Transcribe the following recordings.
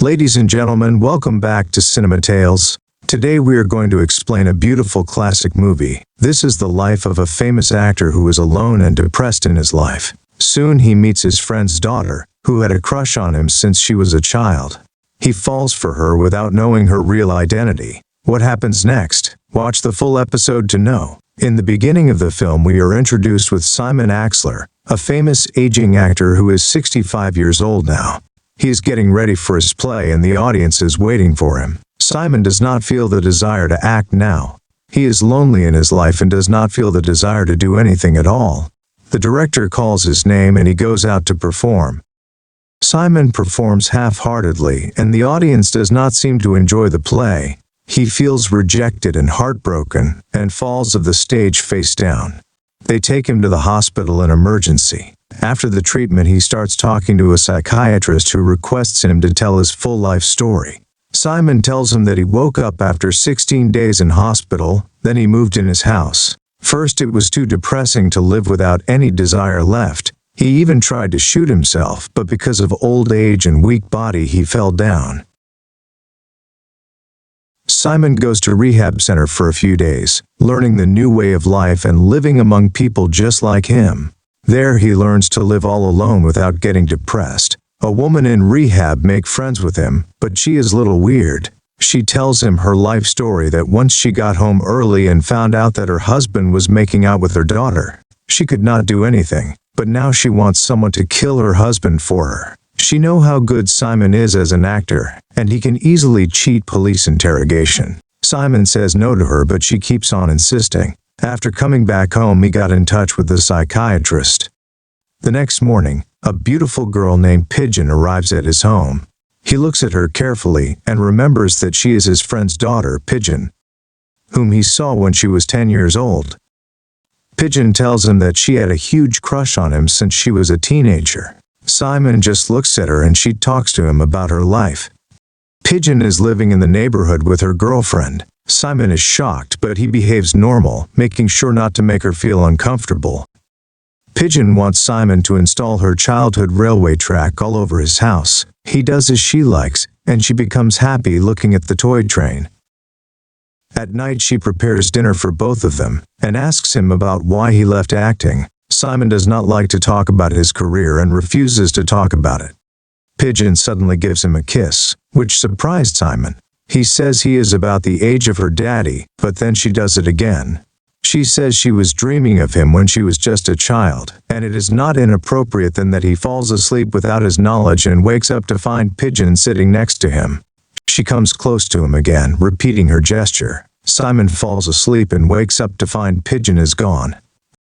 Ladies and gentlemen, welcome back to Cinema Tales. Today we are going to explain a beautiful classic movie. This is the life of a famous actor who is alone and depressed in his life. Soon he meets his friend's daughter, who had a crush on him since she was a child. He falls for her without knowing her real identity. What happens next? Watch the full episode to know. In the beginning of the film we are introduced with Simon Axler, a famous aging actor who is 65 years old now. He is getting ready for his play and the audience is waiting for him. Simon does not feel the desire to act now. He is lonely in his life and does not feel the desire to do anything at all. The director calls his name and he goes out to perform. Simon performs half-heartedly and the audience does not seem to enjoy the play. He feels rejected and heartbroken and falls of the stage face down. They take him to the hospital in emergency. After the treatment he starts talking to a psychiatrist who requests him to tell his full life story. Simon tells him that he woke up after 16 days in hospital, then he moved in his house. First it was too depressing to live without any desire left. He even tried to shoot himself, but because of old age and weak body he fell down. Simon goes to rehab center for a few days, learning the new way of life and living among people just like him. There he learns to live all alone without getting depressed. A woman in rehab makes friends with him, but she is a little weird. She tells him her life story that once she got home early and found out that her husband was making out with her daughter. She could not do anything, but now she wants someone to kill her husband for her. She knows how good Simon is as an actor, and he can easily cheat police interrogation. Simon says no to her, but she keeps on insisting. After coming back home he got in touch with the psychiatrist. The next morning, a beautiful girl named Pigeon arrives at his home. He looks at her carefully and remembers that she is his friend's daughter, Pigeon, whom he saw when she was 10 years old. Pigeon tells him that she had a huge crush on him since she was a teenager. Simon just looks at her and she talks to him about her life. Pigeon is living in the neighborhood with her girlfriend. Simon is shocked, but he behaves normal, making sure not to make her feel uncomfortable. Pigeon wants Simon to install her childhood railway track all over his house. He does as she likes, and she becomes happy looking at the toy train. At night she prepares dinner for both of them, and asks him about why he left acting. Simon does not like to talk about his career and refuses to talk about it. Pigeon suddenly gives him a kiss, which surprised Simon. He says he is about the age of her daddy, but then she does it again. She says she was dreaming of him when she was just a child, and it is not inappropriate then that he falls asleep without his knowledge and wakes up to find Pigeon sitting next to him. She comes close to him again, repeating her gesture. Simon falls asleep and wakes up to find Pigeon is gone.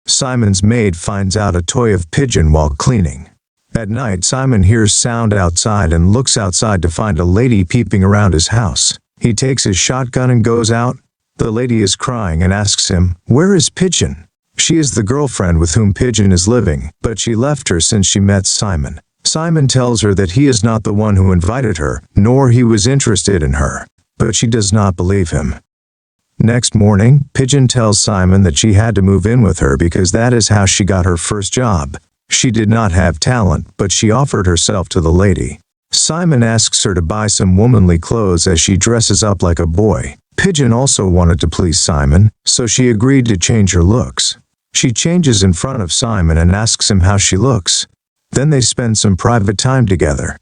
Simon's maid finds out a toy of Pigeon while cleaning. At night Simon hears sound outside and looks outside to find a lady peeping around his house. He takes his shotgun and goes out. The lady is crying and asks him, "Where is Pigeon?" She is the girlfriend with whom Pigeon is living, but she left her since she met Simon. Simon tells her that he is not the one who invited her, nor he was interested in her, but she does not believe him. Next morning, Pigeon tells Simon that she had to move in with her because that is how she got her first job. She did not have talent, but she offered herself to the lady. Simon asks her to buy some womanly clothes as she dresses up like a boy. Pigeon also wanted to please Simon, so she agreed to change her looks. She changes in front of Simon and asks him how she looks. Then they spend some private time together.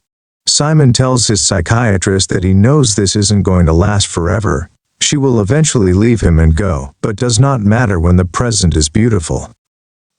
Simon tells his psychiatrist that he knows this isn't going to last forever. She will eventually leave him and go, but does not matter when the present is beautiful.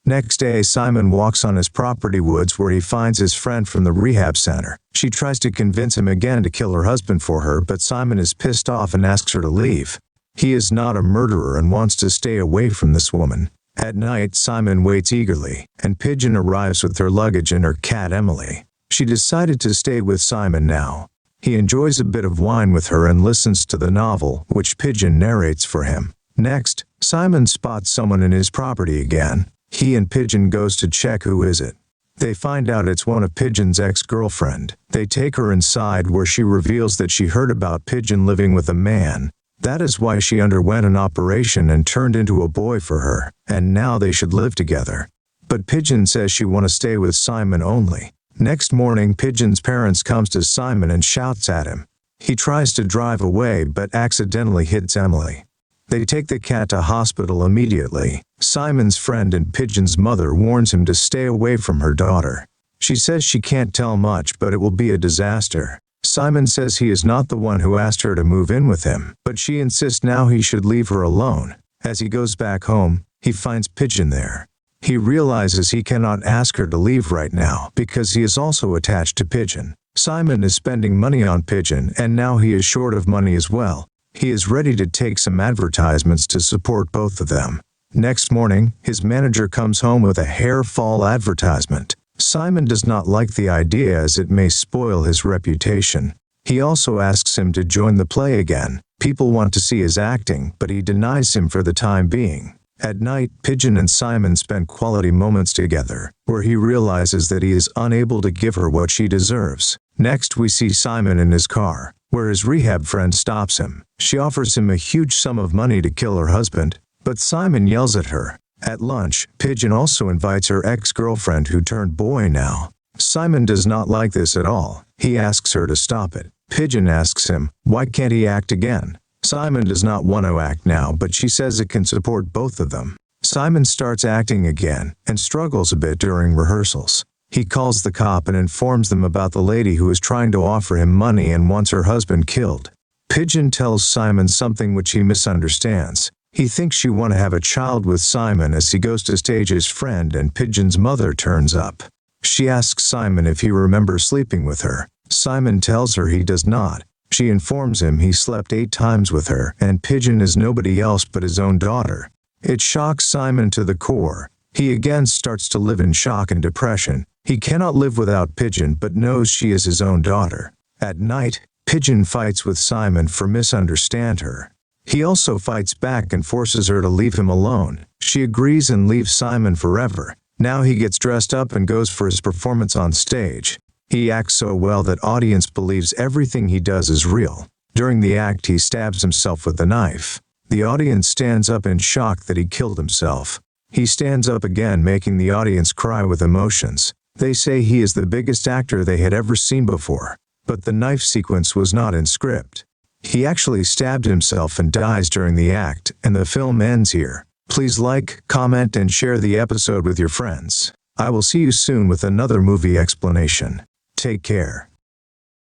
Next day Simon walks on his property woods where he finds his friend from the rehab center. She tries to convince him again to kill her husband for her, but Simon is pissed off and asks her to leave. He is not a murderer and wants to stay away from this woman. At night Simon waits eagerly, and Pigeon arrives with her luggage and her cat Emily. She decided to stay with Simon now. He enjoys a bit of wine with her and listens to the novel, which Pigeon narrates for him. Next, Simon spots someone in his property again. He and Pigeon goes to check who is it. They find out it's one of Pigeon's ex-girlfriend. They take her inside where she reveals that she heard about Pigeon living with a man. That is why she underwent an operation and turned into a boy for her, and now they should live together. But Pigeon says she wants to stay with Simon only. Next morning, Pigeon's parents comes to Simon and shouts at him. He tries to drive away but accidentally hits Emily. They take the cat to hospital immediately. Simon's friend and Pigeon's mother warns him to stay away from her daughter. She says she can't tell much, but it will be a disaster. Simon says he is not the one who asked her to move in with him, but she insists now he should leave her alone. As he goes back home, he finds Pigeon there. He realizes he cannot ask her to leave right now because he is also attached to Pigeon. Simon is spending money on Pigeon and now he is short of money as well. He is ready to take some advertisements to support both of them. Next morning, his manager comes home with a hair fall advertisement. Simon does not like the idea as it may spoil his reputation. He also asks him to join the play again. People want to see his acting, but he denies him for the time being. At night, Pigeon and Simon spend quality moments together, where he realizes that he is unable to give her what she deserves. Next, we see Simon in his car, where his rehab friend stops him. She offers him a huge sum of money to kill her husband, but Simon yells at her. At lunch, Pigeon also invites her ex-girlfriend who turned boy now. Simon does not like this at all. He asks her to stop it. Pigeon asks him, why can't he act again? Simon does not want to act now, but she says it can support both of them. Simon starts acting again, and struggles a bit during rehearsals. He calls the cop and informs them about the lady who is trying to offer him money and wants her husband killed. Pigeon tells Simon something which he misunderstands. He thinks she want to have a child with Simon as he goes to stage his friend and Pigeon's mother turns up. She asks Simon if he remembers sleeping with her. Simon tells her he does not. She informs him he slept 8 times with her and Pigeon is nobody else but his own daughter. It shocks Simon to the core. He again starts to live in shock and depression. He cannot live without Pigeon but knows she is his own daughter. At night, Pigeon fights with Simon for misunderstand her. He also fights back and forces her to leave him alone. She agrees and leaves Simon forever. Now he gets dressed up and goes for his performance on stage. He acts so well that audience believes everything he does is real. During the act, he stabs himself with a knife. The audience stands up in shock that he killed himself. He stands up again, making the audience cry with emotions. They say he is the biggest actor they had ever seen before. But the knife sequence was not in script. He actually stabbed himself and dies during the act, and the film ends here. Please like, comment, and share the episode with your friends. I will see you soon with another movie explanation. Take care.